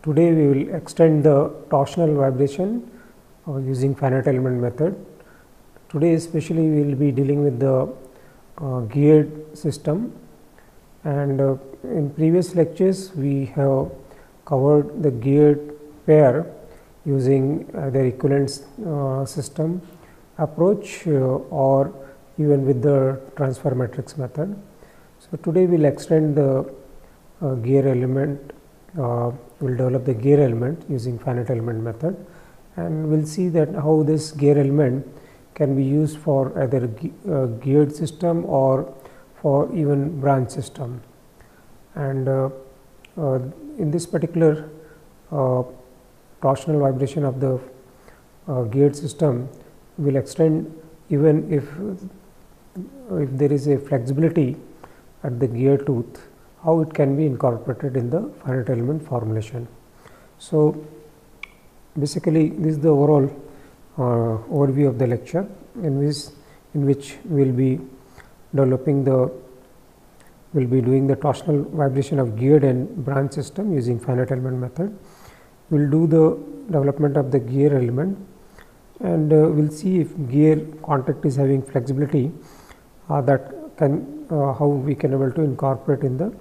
Today we will extend the torsional vibration using finite element method. Today especially we will be dealing with the geared system, and in previous lectures we have covered the geared pair using either equivalent system approach or even with the transfer matrix method. So today we will extend the gear element, we will develop the gear element using finite element method, and we will see that how this gear element can be used for either geared system or for even branch system. And in this particular torsional vibration of the geared system will extend even if there is a flexibility at the gear tooth, how it can be incorporated in the finite element formulation. So basically this is the overall overview of the lecture, in which we will be developing the doing the torsional vibration of geared and branch system using finite element method. We will do the development of the gear element, and we will see if gear contact is having flexibility that can how we can able to incorporate in the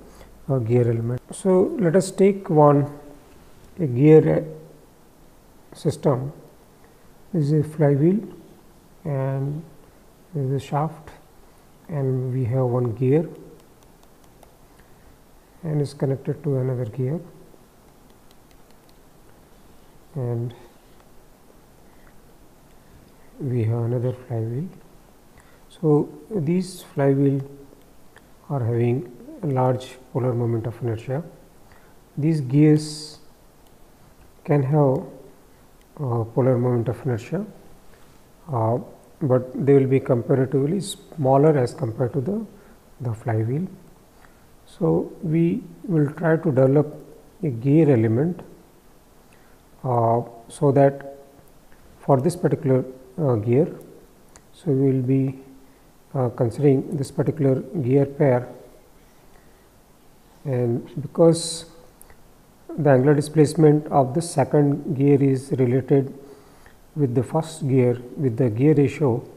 gear element. So let us take a gear system. This is a flywheel and this is a shaft, and we have one gear and is connected to another gear, and we have another flywheel. So these flywheel are having a large polar moment of inertia. These gears can have polar moment of inertia, but they will be comparatively smaller as compared to the flywheel. So we will try to develop a gear element so that for this particular gear, so we will be considering this particular gear pair, and because the angular displacement of the second gear is related with the first gear with the gear ratio.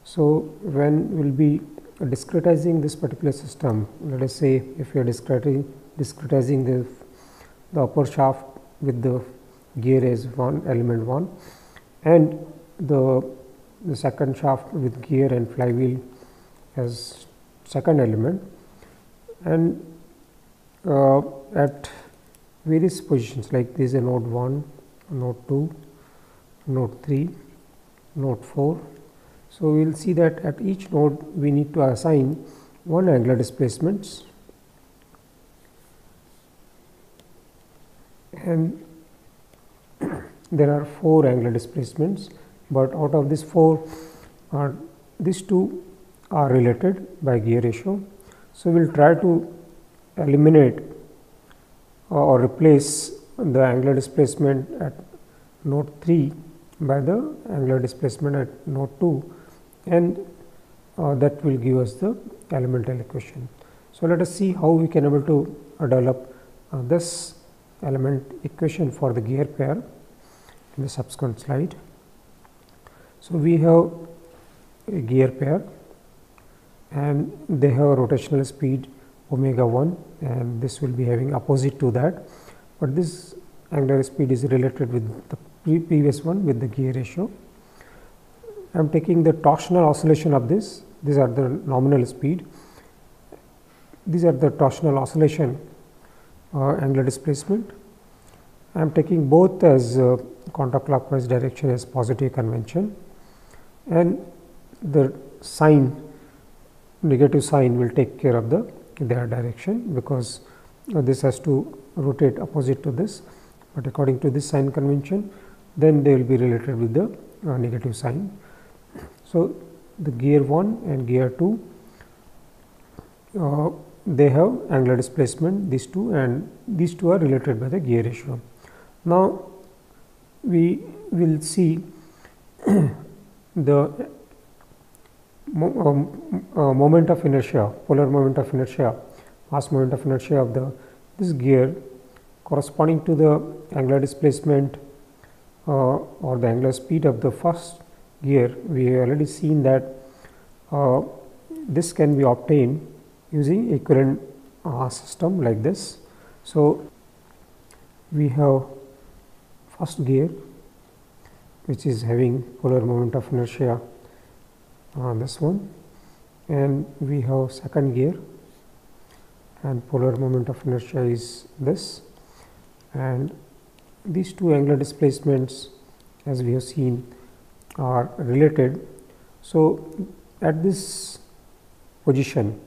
So when we will be discretizing this particular system, let us say if we are discretizing the upper shaft with the gear as element 1 and the second shaft with gear and flywheel as second element, and at various positions, like this is a node 1, node 2, node 3, node 4. So we will see that at each node we need to assign one angular displacements, and there are 4 angular displacements, but out of these 4 these 2 are related by gear ratio. So we will try to eliminate or replace the angular displacement at node 3 by the angular displacement at node 2, and that will give us the elemental equation. So let us see how we can able to develop this element equation for the gear pair in the subsequent slide. So we have a gear pair and they have a rotational speed omega 1, and this will be having opposite to that, but this angular speed is related with the previous one with the gear ratio. I am taking the torsional oscillation of this. These are the nominal speed. These are the torsional oscillation angular displacement. I am taking both as counterclockwise direction as positive convention, and the sign, negative sign, will take care of their direction, because this has to rotate opposite to this, but according to this sign convention then they will be related with the negative sign. So the gear 1 and gear 2 they have angular displacement, these 2, and these 2 are related by the gear ratio. Now we will see the moment of inertia, polar moment of inertia, mass moment of inertia of this gear corresponding to the angular displacement or the angular speed of the first gear, we have already seen that this can be obtained using equivalent system like this. So, we have first gear which is having polar moment of inertia, this one, and we have second gear and polar moment of inertia is this, and these two angular displacements, as we have seen, are related. So, at this position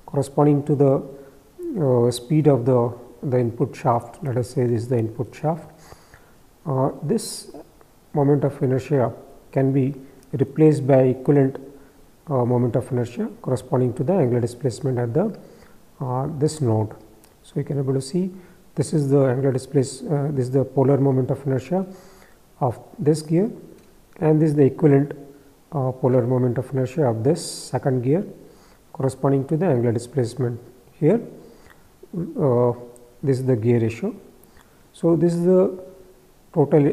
corresponding to the speed of the input shaft, let us say this is the input shaft, this moment of inertia can be replaced by equivalent moment of inertia corresponding to the angular displacement at the this node. So, you can able to see this is the angular this is the polar moment of inertia of this gear, and this is the equivalent polar moment of inertia of this second gear corresponding to the angular displacement here. This is the gear ratio. So, this is the total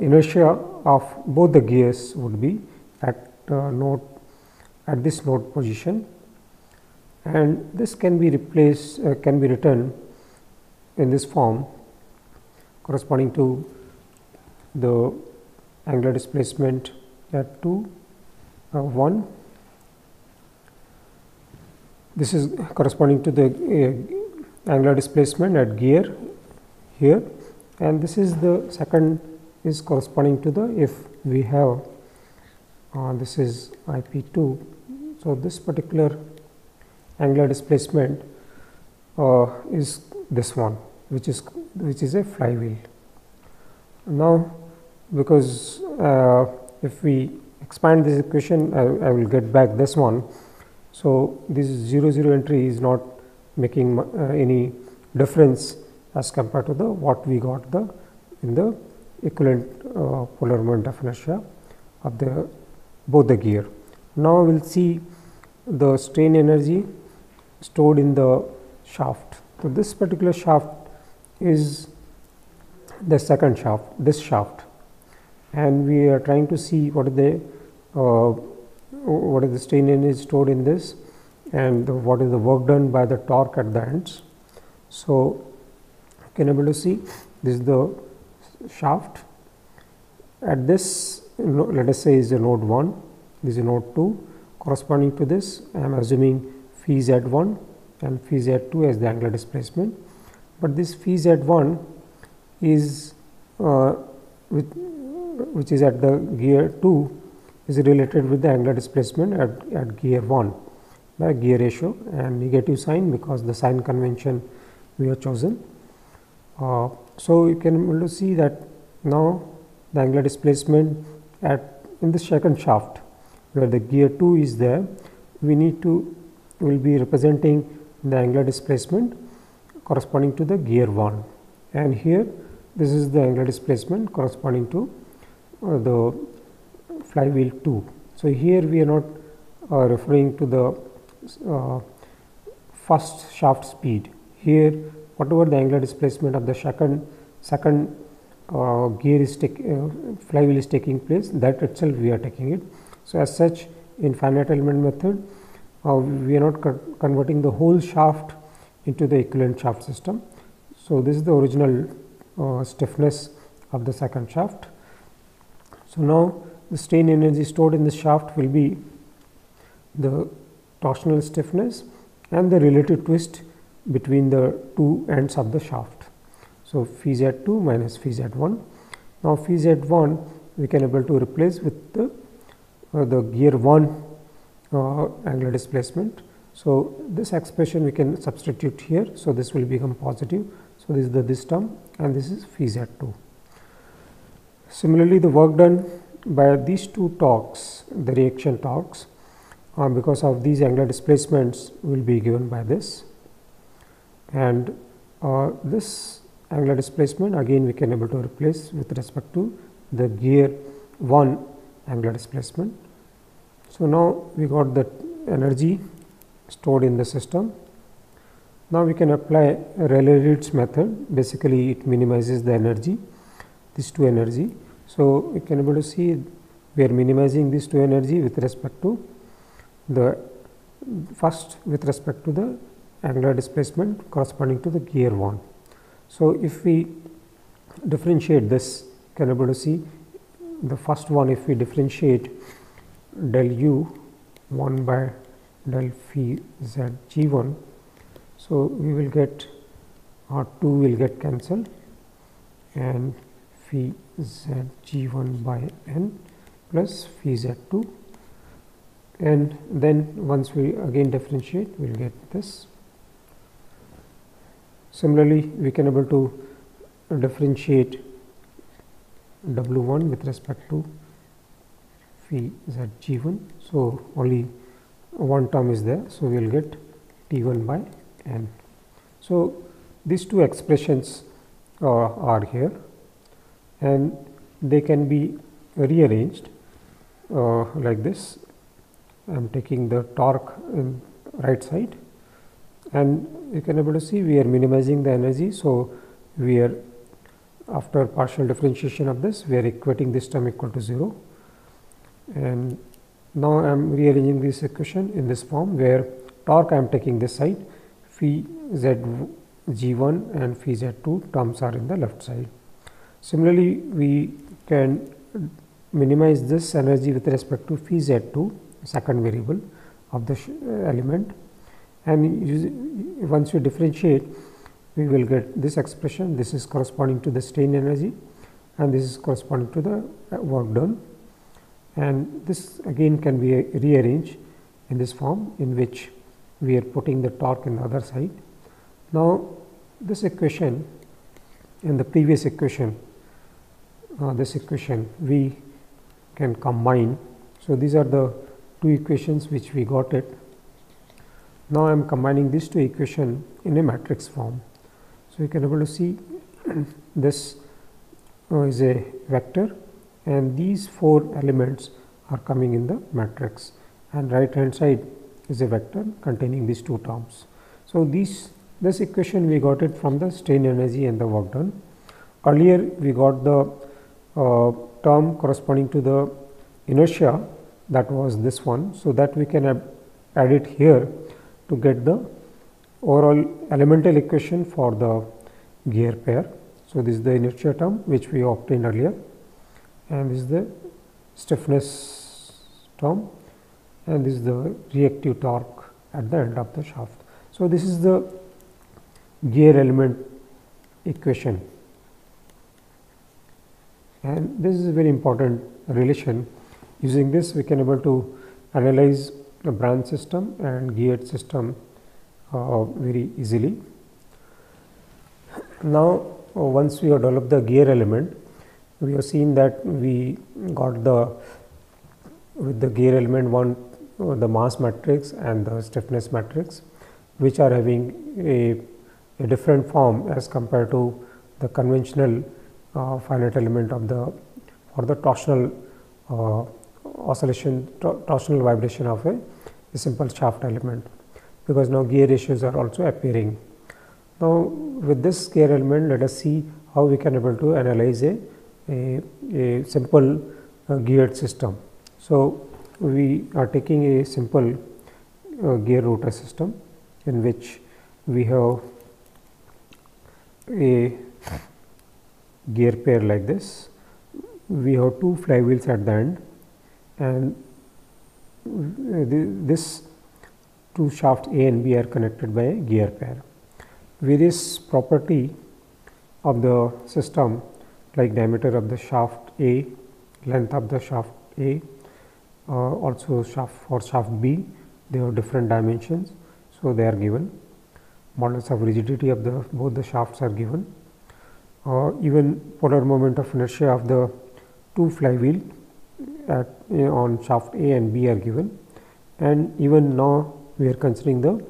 inertia of both the gears would be at at this node position, and this can be replaced can be written in this form corresponding to the angular displacement at 1. This is corresponding to the angular displacement at gear here, and this is the second is corresponding to the, if we have this is IP2. So, this particular angular displacement is this one, which is a flywheel. Now, because if we expand this equation, I will get back this one. So, this 0 0 entry is not making any difference as compared to the what we got in the equivalent polar moment of inertia of the both the gear. Now, we will see the strain energy stored in the shaft. So, this particular shaft is the second shaft, this shaft, and we are trying to see what is the strain energy stored in this, and what is the work done by the torque at the ends. So, you can able to see this is the shaft at this, let us say is a node 1, this is node 2, corresponding to this I am assuming phi z1 and phi z2 as the angular displacement, but this phi z1 is which is at the gear 2 is related with the angular displacement at gear 1 by gear ratio and negative sign, because the sign convention we have chosen. So, you can able to see that now the angular displacement in the second shaft where the gear 2 is there, we will be representing the angular displacement corresponding to the gear 1, and here this is the angular displacement corresponding to the flywheel 2. So, here we are not referring to the first shaft speed. Here whatever the angular displacement of the second gear is flywheel is taking place, that itself we are taking it. So, as such in finite element method we are not converting the whole shaft into the equivalent shaft system. So, this is the original stiffness of the second shaft. So, now the strain energy stored in the shaft will be the torsional stiffness and the relative twist between the two ends of the shaft. So, phi z2 minus phi z1. Now, phi z1 we can able to replace with the gear 1 angular displacement. So, this expression we can substitute here. So, this will become positive. So, this is this term and this is phi z2. Similarly, the work done by these two torques, the reaction torques, because of these angular displacements will be given by this, and this angular displacement again we can able to replace with respect to the gear 1 angular displacement. So, now we got the energy stored in the system, Now we can apply Rayleigh-Ritz method. Basically it minimizes the energy, these two energy. So we can able to see we are minimizing these two energy with respect to the first with respect to the angular displacement corresponding to the gear 1. So if we differentiate this, can able to see the first one, if we differentiate del u 1 by del phi z g 1. So we will get R 2 will get cancelled and phi z g 1 by n plus phi z 2, and then once we again differentiate we will get this. Similarly, we can able to differentiate W 1 with respect to phi z g 1. So only one term is there, so we will get T 1 by n. So these two expressions are here, and they can be rearranged like this. I am taking the torque in right side, and you can able to see we are minimizing the energy. So we are, after partial differentiation of this, we are equating this term equal to 0, and now I am rearranging this equation in this form where torque I am taking this side, phi z g 1 and phi z 2 terms are in the left side. Similarly, we can minimize this energy with respect to phi z 2, second variable of the element, and once we differentiate we will get this expression. This is corresponding to the strain energy and this is corresponding to the work done, and this again can be rearranged in this form in which we are putting the torque in the other side. Now this equation and the previous equation, this equation we can combine. So these are the two equations which we got it. Now I am combining these two equations in a matrix form. So you can able to see this is a vector, and these four elements are coming in the matrix, and right hand side is a vector containing these two terms. So this equation we got it from the strain energy and the work done. Earlier we got the term corresponding to the inertia, that was this one. So that we can add it here to get the overall elemental equation for the gear pair. So this is the inertia term which we obtained earlier, and this is the stiffness term, and this is the reactive torque at the end of the shaft. So this is the gear element equation, and this is a very important relation. Using this we can able to analyze the branch system and geared system very easily. Now once we have developed the gear element, we have seen that we got with the gear element one the mass matrix and the stiffness matrix, which are having a different form as compared to the conventional finite element of the torsional oscillation, torsional vibration of a simple shaft element, because now gear ratios are also appearing. Now with this gear element, let us see how we can able to analyze a simple geared system. So we are taking a simple gear rotor system in which we have a gear pair like this. We have two flywheels at the end, and this two shafts A and B are connected by a gear pair. Various property of the system, like diameter of the shaft A, length of the shaft A, also shaft B, they have different dimensions, so they are given. Modulus of rigidity of both the shafts are given. Even polar moment of inertia of the two flywheel on shaft A and B are given, and even now we are considering the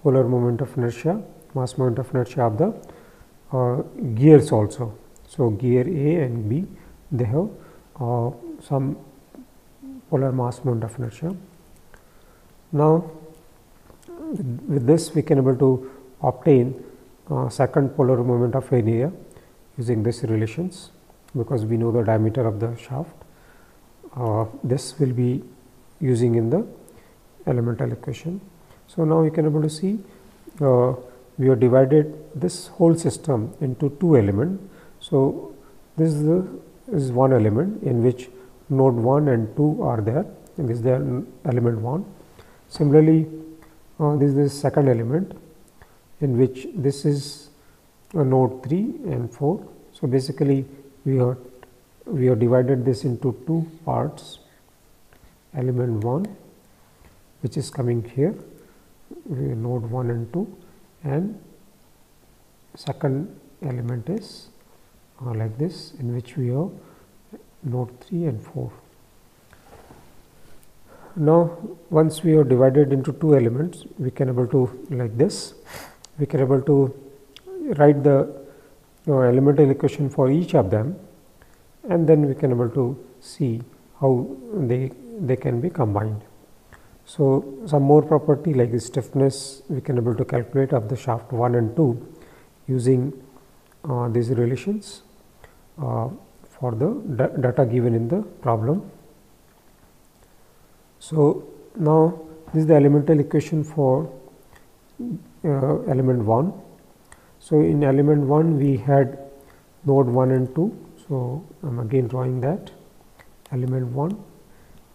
polar moment of inertia, mass moment of inertia of the gears also. So gear A and B, they have some polar mass moment of inertia. Now with this we can able to obtain second polar moment of area using this relations, because we know the diameter of the shaft. This will be using in the elemental equation. So, now we can able to see we have divided this whole system into two elements. So, this is one element in which node 1 and 2 are there, and this is the element 1. Similarly, this is the second element in which this is node 3 and 4. So, basically we have divided this into two parts, element 1 which is coming here, node 1 and 2, and second element is like this, in which we have node 3 and 4. Now, once we have divided into two elements, we can able to like this, we can able to write the elemental equation for each of them, and then we can able to see how they can be combined. So, some more property like the stiffness we can able to calculate of the shaft 1 and 2 using these relations for the data given in the problem. So, now this is the elemental equation for element 1. So, in element 1 we had node 1 and 2. So, I am again drawing that element 1,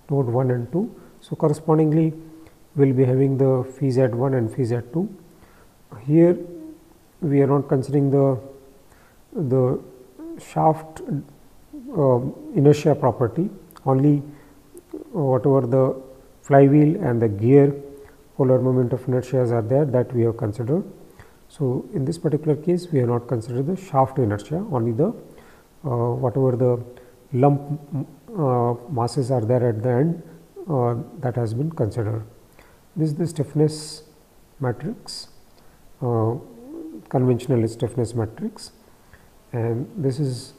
node 1 and 2. So, correspondingly we will be having the phi z1 and phi z2. Here we are not considering the shaft inertia property, only whatever the flywheel and the gear polar moment of inertia are there, that we have considered. So, in this particular case we have not considered the shaft inertia, only the whatever the lump masses are there at the end that has been considered. This is the stiffness matrix, conventional stiffness matrix, and this is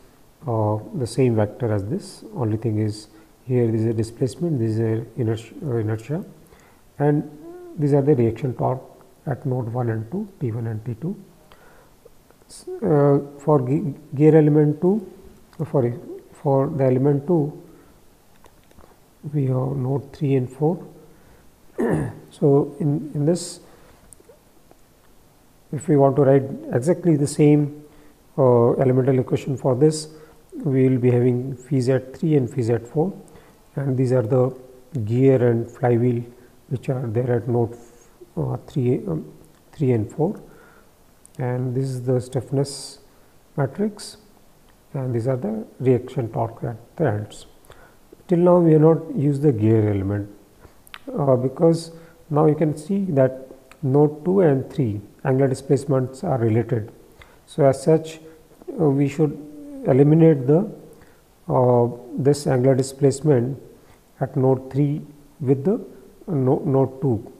the same vector as this. Only thing is here this is a displacement, this is a inertia, and these are the reaction torque at node 1 and 2, T1 and T2. For gear element 2, for the element 2, we have node 3 and 4. So, in this, if we want to write exactly the same elemental equation for this, we will be having phi z3 and phi z4, and these are the gear and flywheel which are there at node 3 and 4, and this is the stiffness matrix, and these are the reaction torque at the ends. Till now we have not used the gear element because now you can see that node 2 and 3 angular displacements are related. So, as such we should eliminate the this angular displacement at node 3 with the node 2,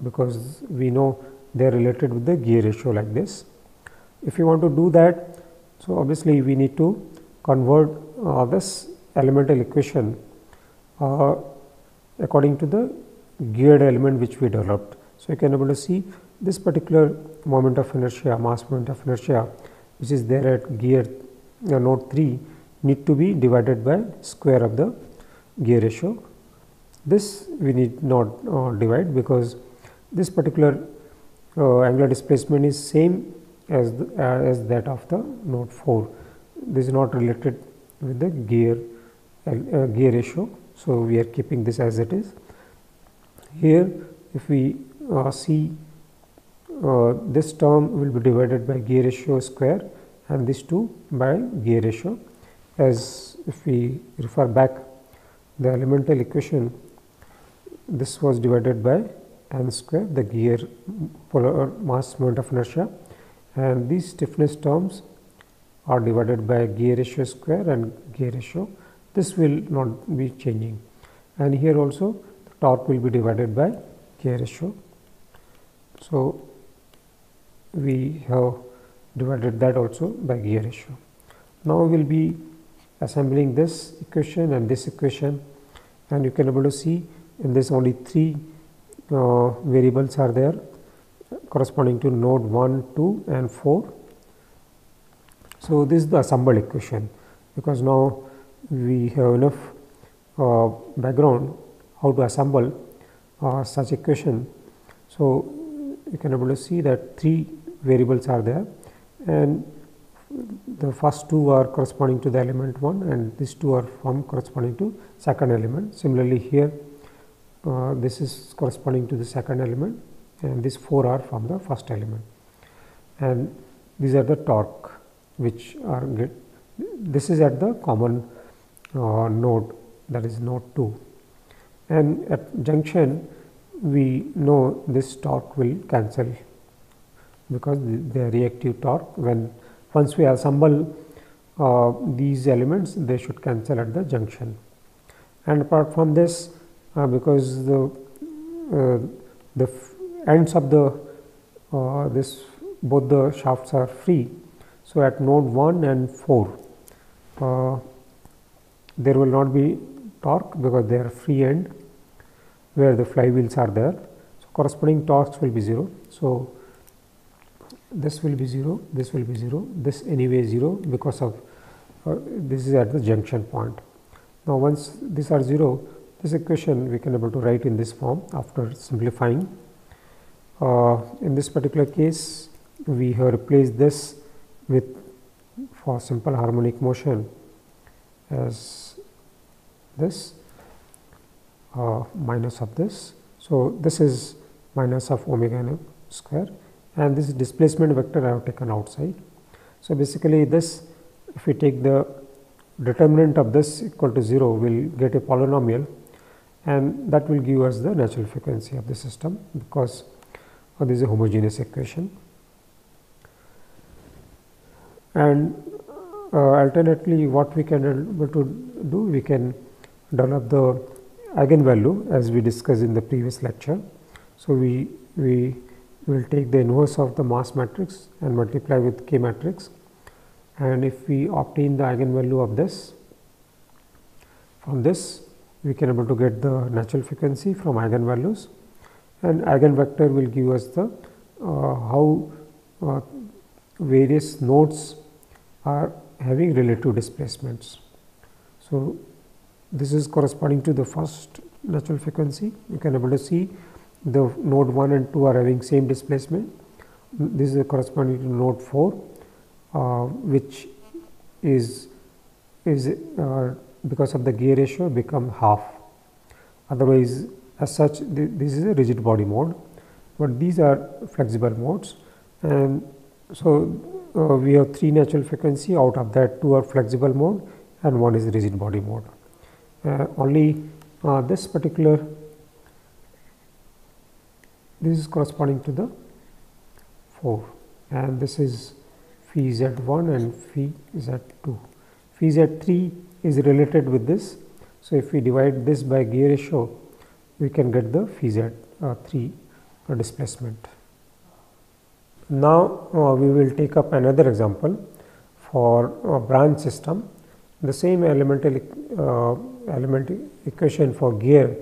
because we know they are related with the gear ratio like this. If you want to do that, so obviously we need to convert this elemental equation according to the geared element which we developed. So, you can able to see this particular moment of inertia, mass moment of inertia, which is there at gear node 3, need to be divided by square of the gear ratio. This we need not divide, because this particular angular displacement is same as that of the node 4. This is not related with the gear ratio. So, we are keeping this as it is. Here if we see this term will be divided by gear ratio square and this 2 by gear ratio, as if we refer back the elemental equation, this was divided by n square, the gear polar mass moment of inertia, and these stiffness terms are divided by gear ratio square and gear ratio. This will not be changing, and here also the torque will be divided by gear ratio. So, we have divided that also by gear ratio. Now, we will be assembling this equation and this equation, and you can able to see in this only 3 variables are there corresponding to node 1, 2 and 4. So, this is the assembled equation, because now we have enough background how to assemble such equation. So, you can able to see that 3 variables are there, and the first 2 are corresponding to the element 1 and these 2 are corresponding to second element. Similarly, here this is corresponding to the second element and these 4 are from the first element, and these are the torque which are this is at the common node, that is node 2, and at junction we know this torque will cancel because they are reactive torque. Once we assemble these elements, they should cancel at the junction. And apart from this, because the ends of the both the shafts are free, so at node 1 and 4 there will not be torque because they are free end where the flywheels are there. So, corresponding torques will be 0. So, this will be 0, this will be 0, this anyway 0 because of this is at the junction point. Now, once these are 0, this equation we can able to write in this form after simplifying. In this particular case, we have replaced this with, for simple harmonic motion, as this minus of this. So, this is minus of omega n square, and this displacement vector I have taken outside. So, basically this, if we take the determinant of this equal to 0, we will get a polynomial, and that will give us the natural frequency of the system, because this is a homogeneous equation. And alternately, what we can able to do, we can develop the eigenvalue as we discussed in the previous lecture. So, we will take the inverse of the mass matrix and multiply with K matrix, and if we obtain the eigenvalue of this, from this we can able to get the natural frequency from eigenvalues, and eigenvector will give us the how various nodes are having relative displacements. So, this is corresponding to the first natural frequency. You can able to see the node 1 and 2 are having same displacement. This is corresponding to node 4, which is because of the gear ratio become half. Otherwise, as such, this is a rigid body mode, but these are flexible modes. And so, we have 3 natural frequency, out of that 2 are flexible mode and 1 is rigid body mode. Only this particular, this is corresponding to the 4, and this is phi z1 and phi z2. Phi z3 is related with this. So, if we divide this by gear ratio, we can get the phi z3 displacement. Now, we will take up another example for a branch system. The same elemental element equation for gear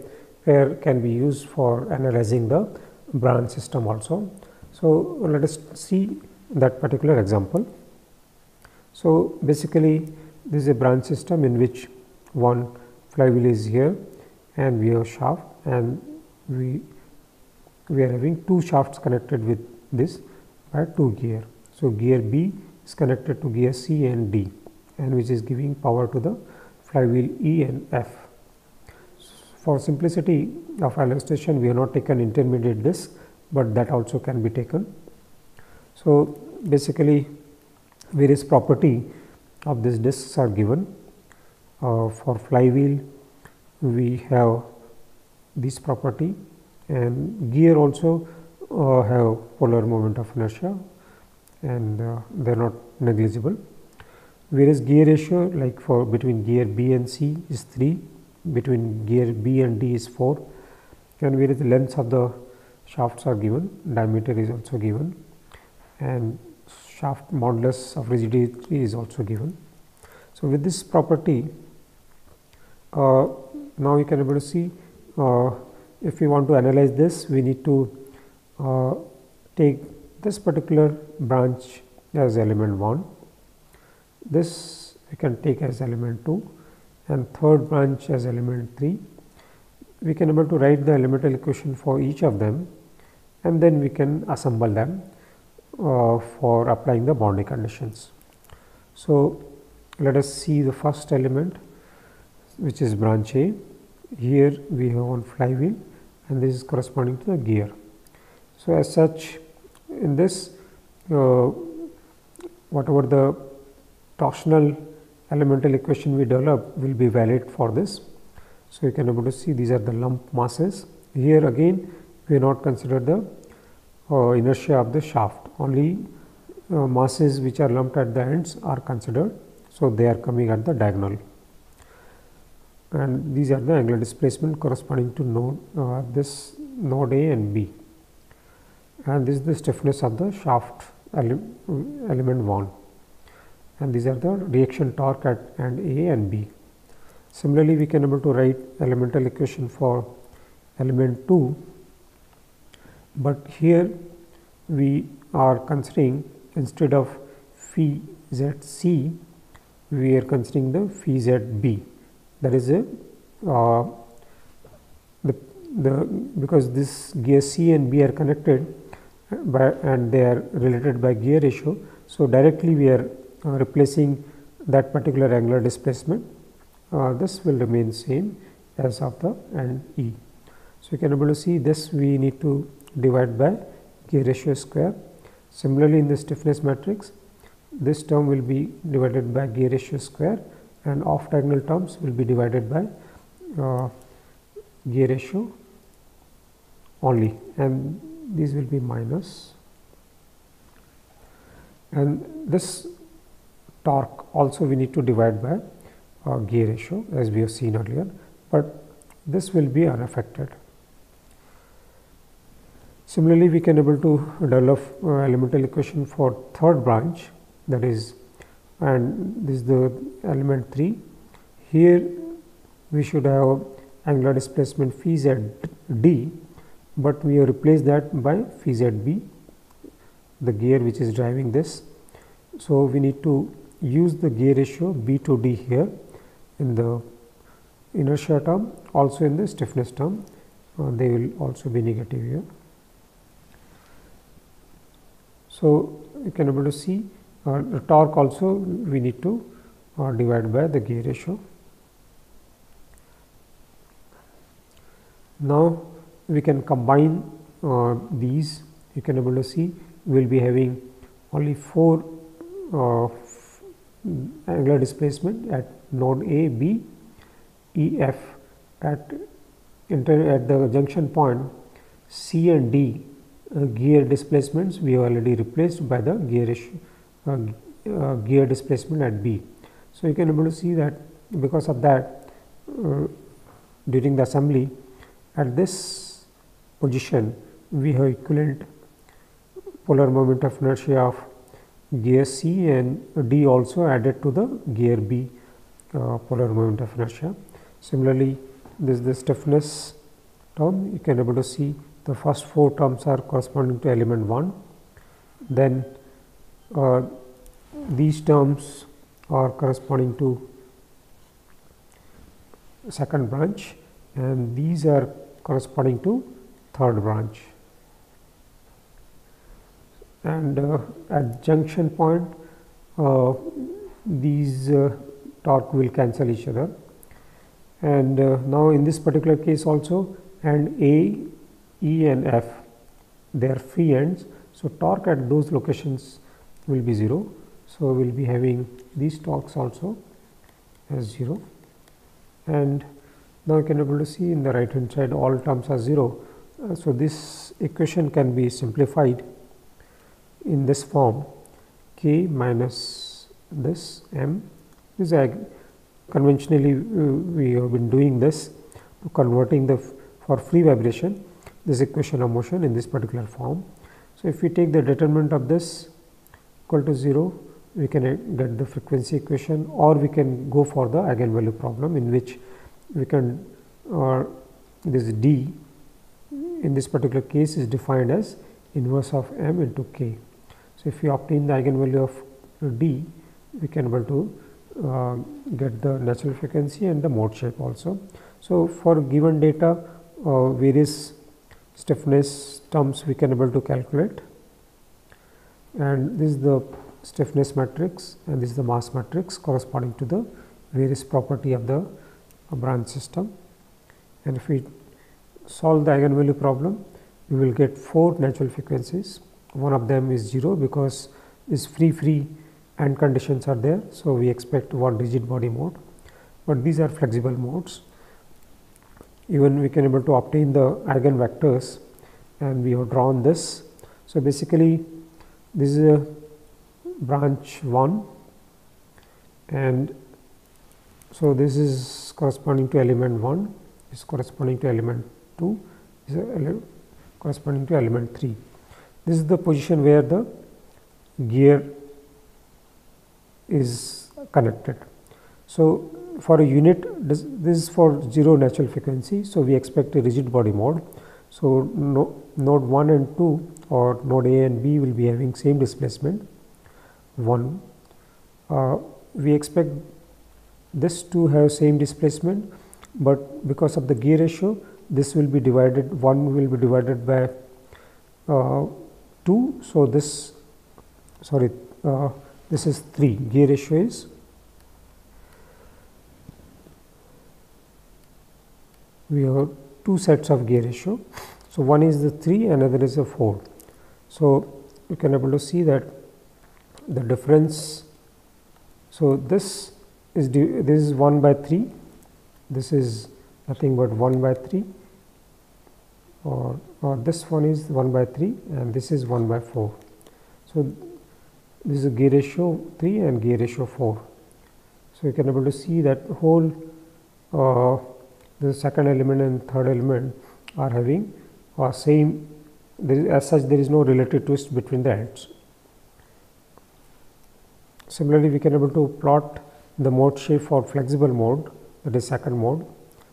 pair can be used for analyzing the branch system also. So, let us see that particular example. So, basically this is a branch system in which one flywheel is here and we have shaft, and we are having 2 shafts connected with this by 2 gear. So, gear B is connected to gear C and D, and which is giving power to the flywheel E and F. For simplicity of illustration, we have not taken intermediate disc, but that also can be taken. So, basically various property of these discs are given. For flywheel, we have this property, and gear also have polar moment of inertia, and they are not negligible. Whereas gear ratio, like for between gear B and C is 3, between gear B and D is 4, and whereas the lengths of the shafts are given, diameter is also given, and shaft modulus of rigidity is also given. So, with this property, now you can able to see if we want to analyze this, we need to take this particular branch as element 1, this we can take as element 2, and third branch as element 3. We can able to write the elemental equation for each of them, and then we can assemble them for applying the boundary conditions. So, let us see the first element, which is branch A. Here we have one flywheel, and this is corresponding to the gear. So, as such, in this whatever the torsional elemental equation we develop will be valid for this. So, you can able to see these are the lump masses. Here again we have not considered the inertia of the shaft, only masses which are lumped at the ends are considered. So, they are coming at the diagonal, and these are the angular displacement corresponding to node this node A and B, and this is the stiffness of the shaft element 1, and these are the reaction torque at end A and B. Similarly, we can able to write elemental equation for element 2, but here we are considering, instead of phi ZC, we are considering the phi ZB. That is because this gear C and B are connected and they are related by gear ratio. So, directly we are replacing that particular angular displacement. This will remain same as of the end E. So, you can able to see this we need to divide by gear ratio square. Similarly, in the stiffness matrix, this term will be divided by gear ratio square, and off diagonal terms will be divided by gear ratio only, and these will be minus, and this torque also we need to divide by gear ratio as we have seen earlier, but this will be unaffected. Similarly, we can able to develop elemental equation for third branch, that is, and this is the element 3. Here we should have angular displacement phi z d, but we have replaced that by phi z b, the gear which is driving this. So, we need to use the gear ratio b to d here in the inertia term, also in the stiffness term, they will also be negative here. So, you can able to see the torque also we need to divide by the gear ratio. Now, we can combine these. You can able to see we will be having only 4 angular displacement at node A, B, E, F. At the junction point C and D, gear displacements we have already replaced by the gear ratio, gear displacement at B. So, you can able to see that because of that during the assembly at this position we have equivalent polar moment of inertia of gear C and D also added to the gear B polar moment of inertia. Similarly, this is the stiffness term. You can able to see the first 4 terms are corresponding to element 1, then these terms are corresponding to second branch, and these are corresponding to third branch. And at junction point these torque will cancel each other, and now in this particular case also, and A, E and F, they are free ends. So, torque at those locations will be 0. So, we will be having these torques also as 0, and now you can able to see in the right hand side all terms are 0. So, this equation can be simplified in this form: k minus this m. This is conventionally we have been doing this, converting the for free vibration this equation of motion in this particular form. So, if we take the determinant of this equal to 0, we can get the frequency equation, or we can go for the eigenvalue problem, in which we can this d in this particular case is defined as inverse of m into k. So, if we obtain the eigenvalue of d, we can able to get the natural frequency and the mode shape also. So, for given data, various stiffness terms we can able to calculate, and this is the stiffness matrix and this is the mass matrix corresponding to the various property of the branch system. And if we solve the eigenvalue problem, we will get 4 natural frequencies. One of them is 0 because this free and conditions are there. So, we expect one rigid body mode, but these are flexible modes. Even we can able to obtain the eigenvectors, and we have drawn this. So, basically this is a branch 1, and so this is corresponding to element 1, this is corresponding to element 2, this is corresponding to element 3. This is the position where the gear is connected. So, for a unit, this is for 0 natural frequency. So, we expect a rigid body mode. So, node 1 and 2 or node A and B will be having same displacement 1. We expect this to have same displacement, but because of the gear ratio, this will be divided, 1 will be divided by 2. So, this is 3, gear ratio is we have 2 sets of gear ratio. So, one is the 3, another is a 4. So, you can able to see that the difference. So, this is 1 by 3, this is nothing but 1 by 3, or this one is 1 by 3 and this is 1 by 4. So, this is a gear ratio 3 and gear ratio 4. So, you can able to see that whole the second element and third element are having same, as such there is no relative twist between the ends. Similarly, we can able to plot the mode shape for flexible mode, that is second mode.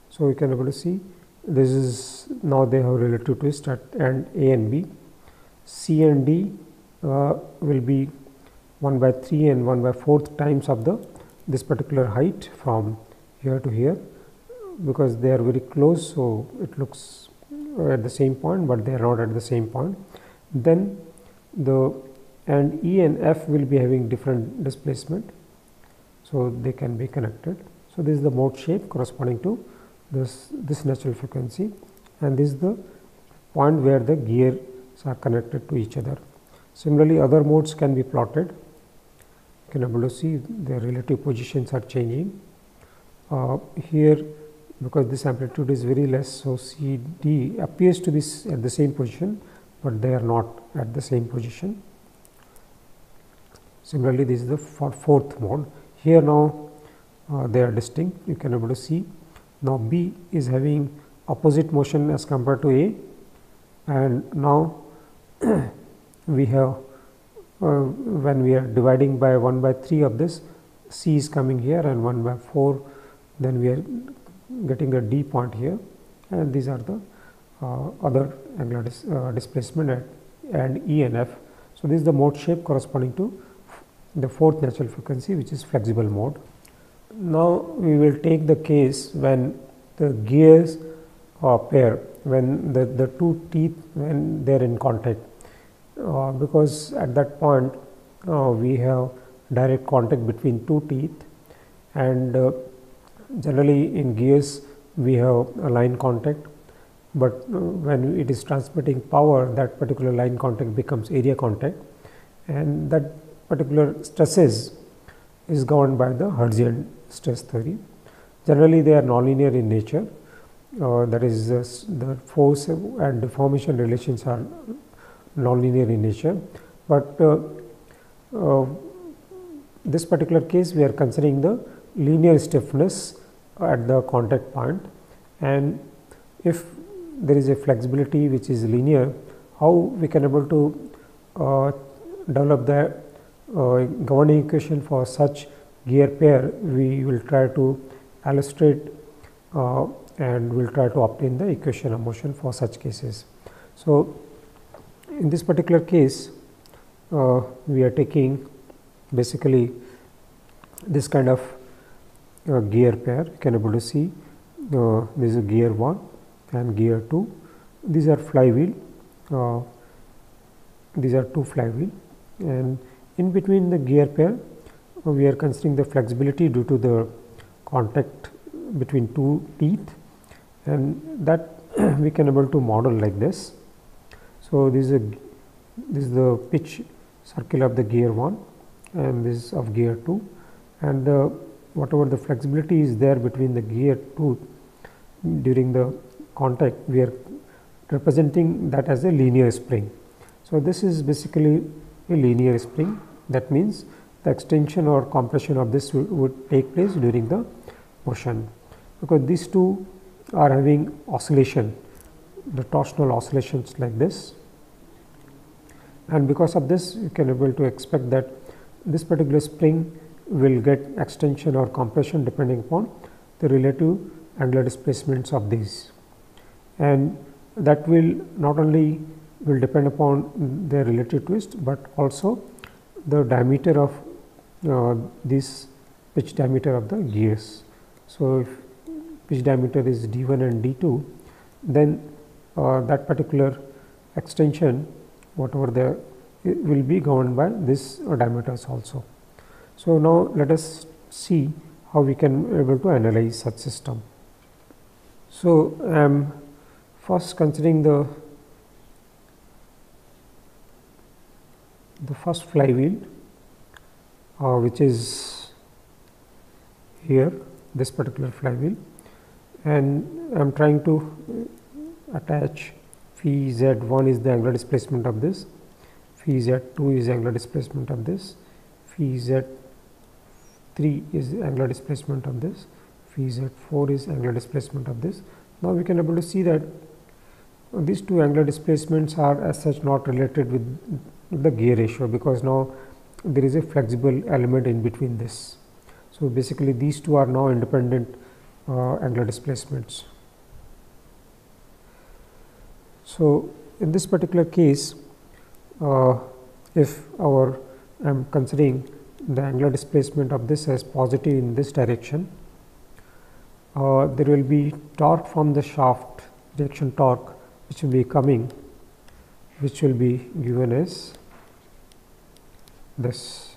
So, we can able to see this is now they have relative twist at end A and B. C and D will be 1 by 3 and 1 by 4th times of this particular height from here to here, because they are very close. So, it looks at the same point, but they are not at the same point. Then and E and F will be having different displacement. So, they can be connected. So, this is the mode shape corresponding to this natural frequency, and this is the point where the gears are connected to each other. Similarly, other modes can be plotted. You can able to see their relative positions are changing. Here, because this amplitude is very less, so C, D appears to be at the same position, but they are not at the same position. Similarly, this is the for 4th mode. Here now they are distinct. You can able to see now B is having opposite motion as compared to A, and now we have when we are dividing by 1 by 3 of this, C is coming here and 1 by 4, then we are getting a D point here, and these are the other angular displacement and E and F. So, this is the mode shape corresponding to the 4th natural frequency, which is flexible mode. Now, we will take the case when the gears pair, when the 2 teeth when they are in contact, because at that point we have direct contact between 2 teeth, and generally in gears we have a line contact, but when it is transmitting power, that particular line contact becomes area contact, and that particular stresses is governed by the Hertzian stress theory. Generally, they are nonlinear in nature, that is the force and deformation relations are nonlinear in nature, but this particular case we are considering the linear stiffness at the contact point, and if there is a flexibility which is linear, how we can able to develop the governing equation for such gear pair, we will try to illustrate and we will try to obtain the equation of motion for such cases. So, in this particular case, we are taking basically this kind of gear pair. You can able to see this is gear 1 and gear 2. These are flywheel. These are two flywheel, and in between the gear pair, we are considering the flexibility due to the contact between two teeth, and that we can able to model like this. So, this is the pitch circle of the gear 1 and this of gear 2, and whatever the flexibility is there between the gear tooth during the contact, we are representing that as a linear spring. So, this is basically a linear spring. That means the extension or compression of this would take place during the motion, because these two are having oscillation, the torsional oscillations like this, and because of this you can able to expect that this particular spring will get extension or compression depending upon the relative angular displacements of these, and that will not only will depend upon their relative twist, but also the diameter of this pitch diameter of the gears. So, if pitch diameter is d1 and d2, then that particular extension whatever there will be governed by this diameters also. So, now let us see how we can able to analyze such system. So, I am first considering the first flywheel, which is here, this particular flywheel, and I am trying to attach phi z1 is the angular displacement of this, phi z2 is angular displacement of this, phi z3 is angular displacement of this, phi z4 is angular displacement of this. Now, we can able to see that these two angular displacements are as such not related with the gear ratio, because now there is a flexible element in between this. So, basically these two are now independent angular displacements. So, in this particular case, if I am considering the angular displacement of this as positive in this direction, there will be torque from the shaft, reaction torque, which will be coming, which will be given as this.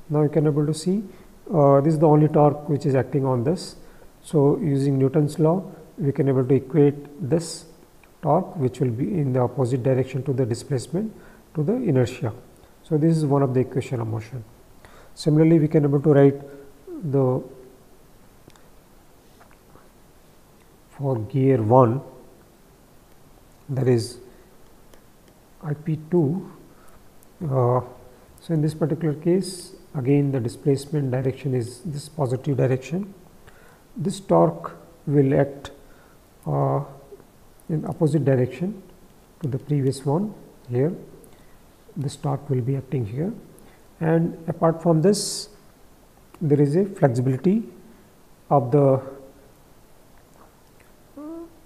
Now, you can able to see this is the only torque which is acting on this. So, using Newton's law, we can able to equate this torque, which will be in the opposite direction to the displacement, to the inertia. So, this is one of the equation of motion. Similarly, we can able to write the for gear 1, that is IP2. So, in this particular case, again the displacement direction is this positive direction. This torque will act in opposite direction to the previous one here. This torque will be acting here, and apart from this, there is a flexibility of the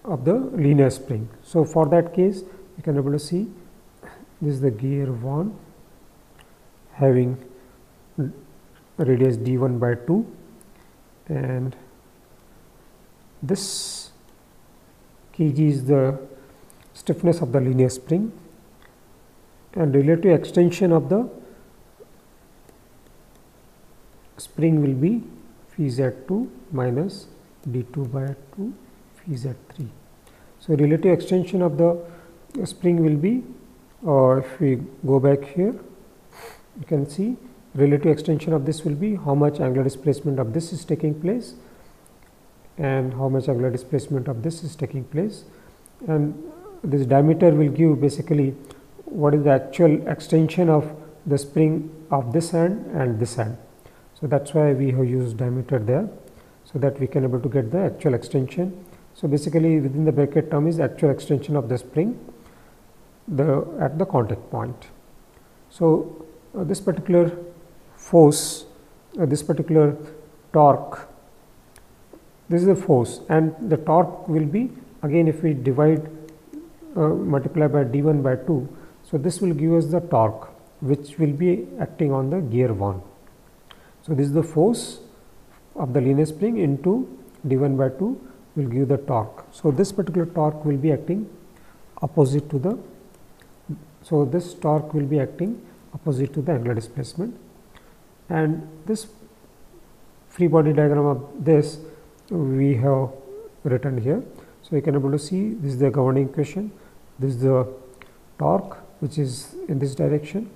linear spring. So, for that case, you can able to see this is the gear 1 having radius d1 by 2, and this kg is the stiffness of the linear spring, and relative extension of the spring will be phi z2 minus d2 by 2 phi z3. So, relative extension of the spring will be, if we go back here, you can see relative extension of this will be how much angular displacement of this is taking place and how much angular displacement of this is taking place, and this diameter will give basically what is the actual extension of the spring of this end and this end. So, that is why we have used diameter there, so that we can able to get the actual extension. So, basically within the bracket term is actual extension of the spring at the contact point. So, this particular force, this particular torque, this is the force, and the torque will be again if we divide multiply by d1 by 2. So this will give us the torque which will be acting on the gear 1. So this is the force of the linear spring into d1 by 2 will give the torque. So this particular torque will be acting opposite to the, so this torque will be acting opposite to the angular displacement, and this free body diagram of this we have written here. So you can able to see this is the governing equation, this is the torque which is in this direction,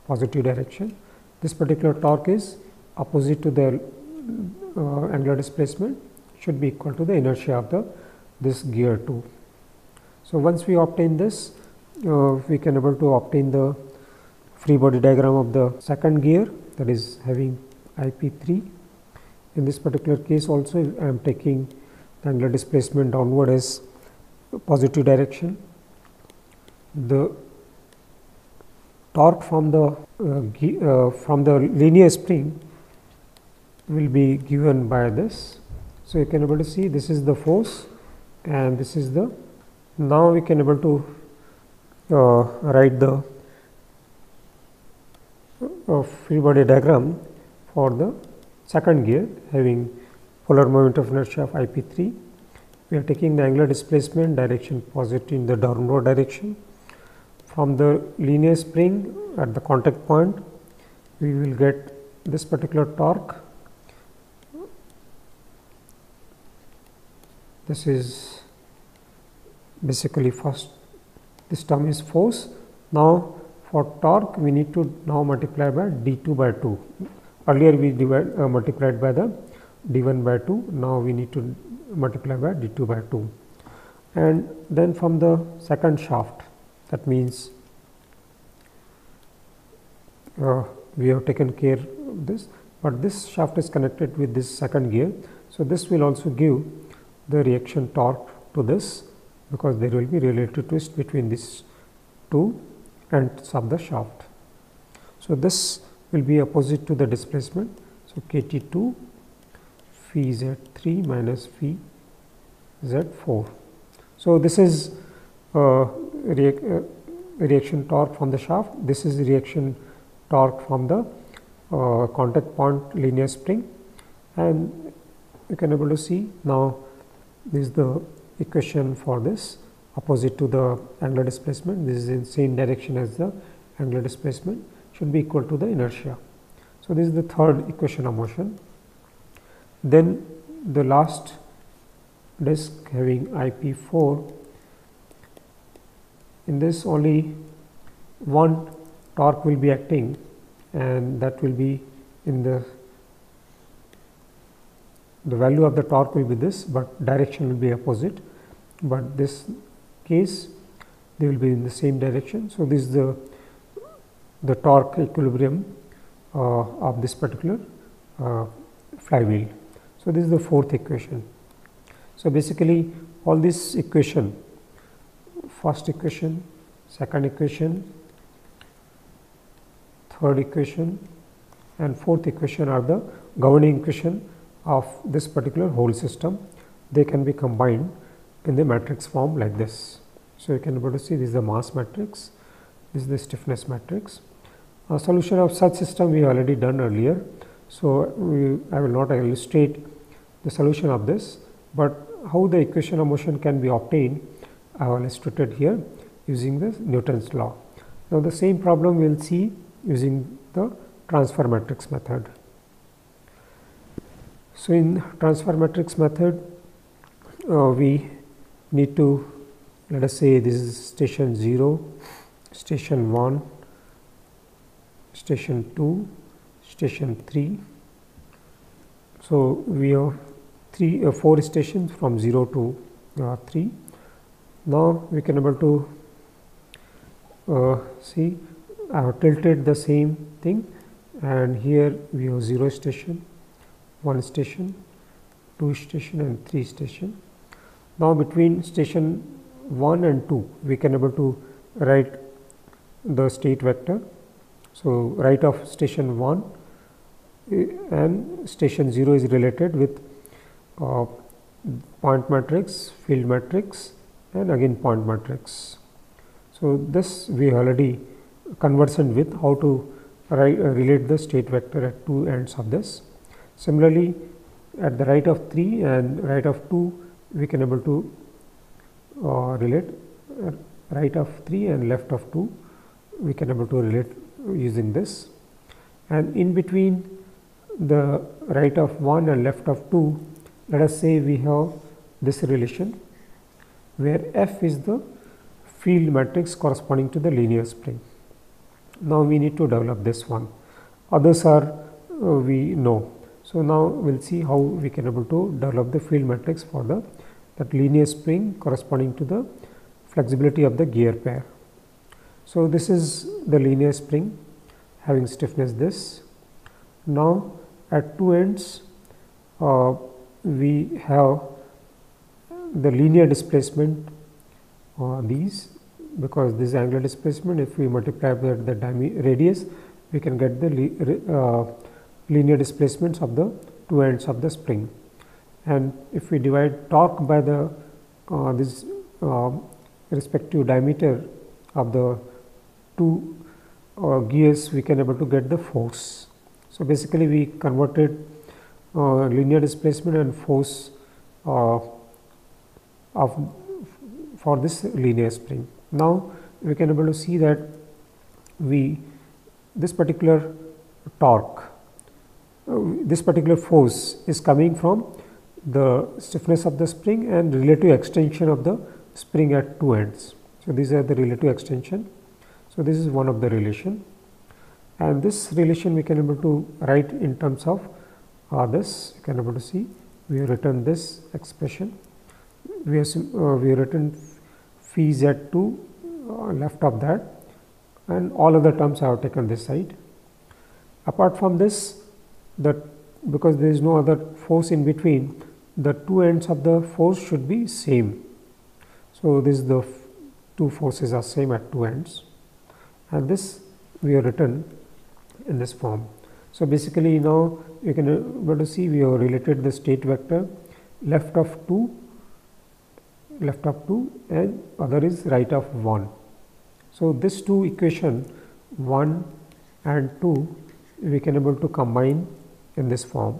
positive direction. This particular torque is opposite to the angular displacement, should be equal to the inertia of this gear 2. So once we obtain this, we can able to obtain the free body diagram of the second gear, that is having IP3. In this particular case also I am taking the angular displacement downward as positive direction. The torque from the linear spring will be given by this. So you can able to see this is the force and this is the, now we can able to write the free body diagram for the second gear having polar moment of inertia of IP3. We are taking the angular displacement direction positive in the downward direction. From the linear spring at the contact point, we will get this particular torque. This is basically first, this term is force. Now for torque we need to now multiply by d2 by 2. Earlier we multiplied by the d1 by 2, now we need to multiply by d2 by 2. And then from the second shaft, that means we have taken care of this, but this shaft is connected with this second gear. So this will also give the reaction torque to this, because there will be relative twist between these two ends of the shaft. So this will be opposite to the displacement. So KT2 phi Z3 minus phi Z4. So this is reaction torque from the shaft. This is reaction torque from the contact point linear spring, and you can able to see now this is the equation for this opposite to the angular displacement. This is in same direction as the angular displacement, should be equal to the inertia. So this is the third equation of motion. Then the last disk having IP4, in this only one torque will be acting, and that will be in the value of the torque will be this, but direction will be opposite. But this case they will be in the same direction. So this is the torque equilibrium of this particular flywheel. So this is the fourth equation. So basically all this equation, first equation, second equation, third equation and fourth equation are the governing equation of this particular whole system. They can be combined in the matrix form like this. So you can be able to see this is the mass matrix, this is the stiffness matrix. A solution of such system we already done earlier. So I will not illustrate the solution of this, but how the equation of motion can be obtained I have illustrated here using the Newton's law. Now the same problem we will see using the transfer matrix method. So in transfer matrix method we need to, let us say this is station 0, station 1, station 2, station 3. So we have 4 stations from 0 to 3. Now we can able to see I have tilted the same thing, and here we have 0 station, 1 station, 2 station and 3 station. Now between station 1 and 2 we can able to write the state vector. So right of station 1 and station 0 is related with point matrix, field matrix and again point matrix. So this we already conversant with how to relate the state vector at two ends of this. Similarly, at the right of 3 and right of 2, we can able to relate right of 3 and left of 2, we can able to relate using this. And in between the right of 1 and left of 2, let us say we have this relation where F is the field matrix corresponding to the linear spring. Now we need to develop this one. Others are we know. So now we'll see how we can able to develop the field matrix for that linear spring corresponding to the flexibility of the gear pair. So this is the linear spring having stiffness this. Now at two ends we have the linear displacement these, because this angular displacement, if we multiply with the radius, we can get the linear displacements of the two ends of the spring. And if we divide torque by the this respective diameter of the two gears, we can able to get the force. So basically we converted linear displacement and force for this linear spring. Now we can able to see that this particular torque, this particular force is coming from the stiffness of the spring and relative extension of the spring at two ends. So these are the relative extension. So this is one of the relation, and this relation we can able to write in terms of this. You can able to see we have written this expression. We have written phi z2 left of that, and all other terms I have taken this side. Apart from this, because there is no other force in between, the two ends of the force should be same. So this the two forces are same at two ends, and this we have written in this form. So basically now you can able to see we have related the state vector left of 2 and other is right of 1. So this two equation 1 and 2 we can able to combine in this form,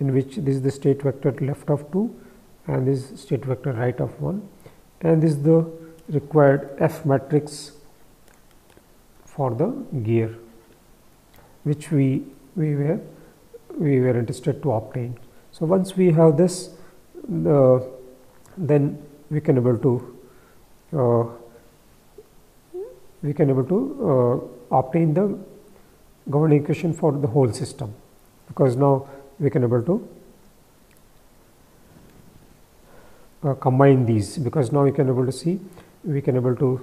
in which this is the state vector left of 2 and this state vector right of 1, and this is the required F matrix for the gear, which we were interested to obtain. So once we have this, then we can able to obtain the governing equation for the whole system, because now we can able to combine these, because now we can able to see we can able to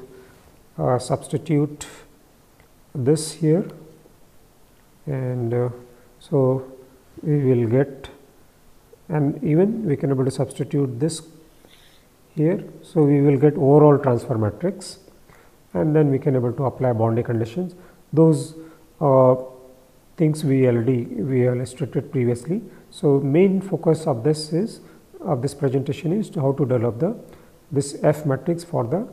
substitute this here, and so we will get, and even we can able to substitute this here. So we will get overall transfer matrix, and then we can able to apply boundary conditions. Those things we illustrated previously. So main focus of this presentation is how to develop this F matrix for the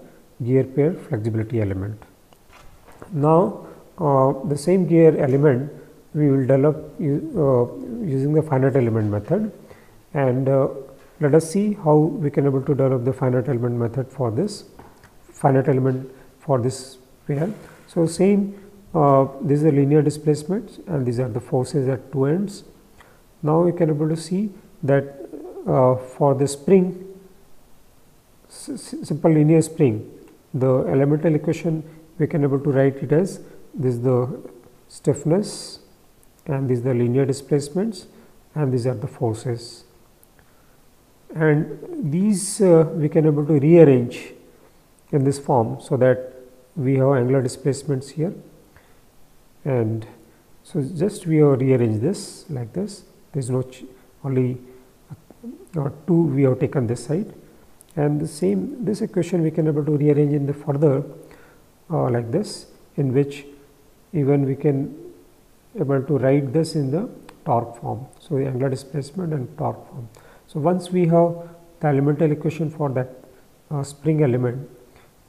gear pair flexibility element. Now the same gear element we will develop using the finite element method, and let us see how we can able to develop the finite element method for this finite element for this pair. So same, these are linear displacements and these are the forces at two ends. Now you can able to see that for the spring, simple linear spring, the elemental equation we can able to write it as this is the stiffness and these are the linear displacements and these are the forces, and these we can able to rearrange in this form, so that we have angular displacements here, and so just we have rearranged this like this. There is no only 2 we have taken this side, and the same this equation we can able to rearrange in the further like this, in which even we can able to write this in the torque form. So the angular displacement and torque form. So once we have the elemental equation for that spring element,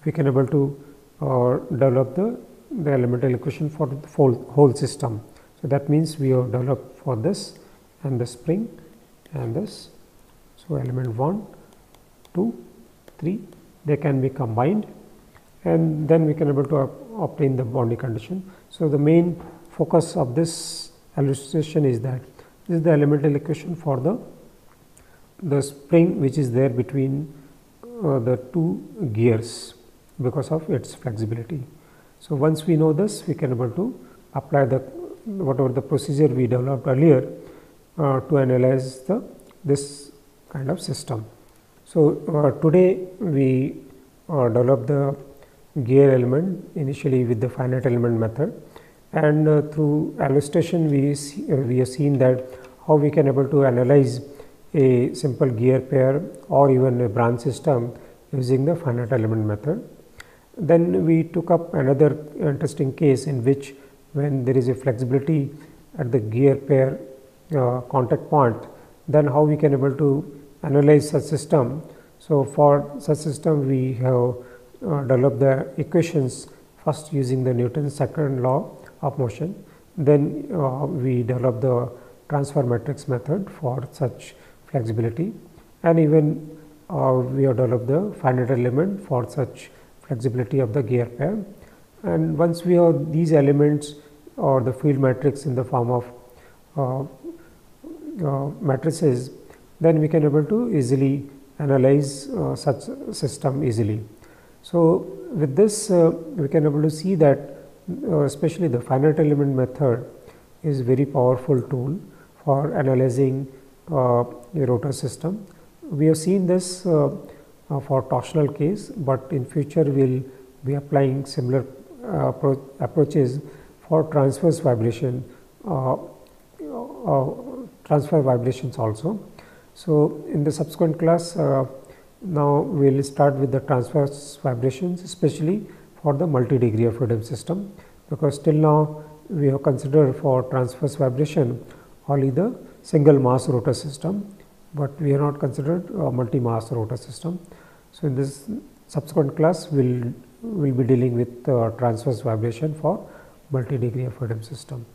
we can able to develop the elemental equation for the whole system. So, that means we have developed for this and the spring and this. So, element 1, 2, 3 they can be combined, and then we can able to obtain the boundary condition. So, the main focus of this illustration is that this is the elemental equation for the spring which is there between the two gears because of its flexibility. So, once we know this, we can able to apply the whatever the procedure we developed earlier to analyze this kind of system. So, today we developed the gear element initially with the finite element method, and through illustration we have seen that how we can able to analyze a simple gear pair or even a branch system using the finite element method. Then we took up another interesting case in which when there is a flexibility at the gear pair contact point, then how we can able to analyze such system. So, for such system we have developed the equations first using the Newton's second law of motion, then we developed the transfer matrix method for such flexibility, and even we have developed the finite element for such flexibility of the gear pair. And once we have these elements or the field matrix in the form of matrices, then we can able to easily analyze such system easily. So, with this we can able to see that especially the finite element method is very powerful tool for analyzing a rotor system. We have seen this for torsional case, but in future we will be applying similar approaches for transverse vibration, transfer vibrations also. So, in the subsequent class now we will start with the transverse vibrations, especially for the multi-degree of freedom system, because till now we have considered for transverse vibration only the single mass rotor system, but we have not considered multi-mass rotor system. So, in this subsequent class we will be dealing with transverse vibration for multi-degree of freedom system.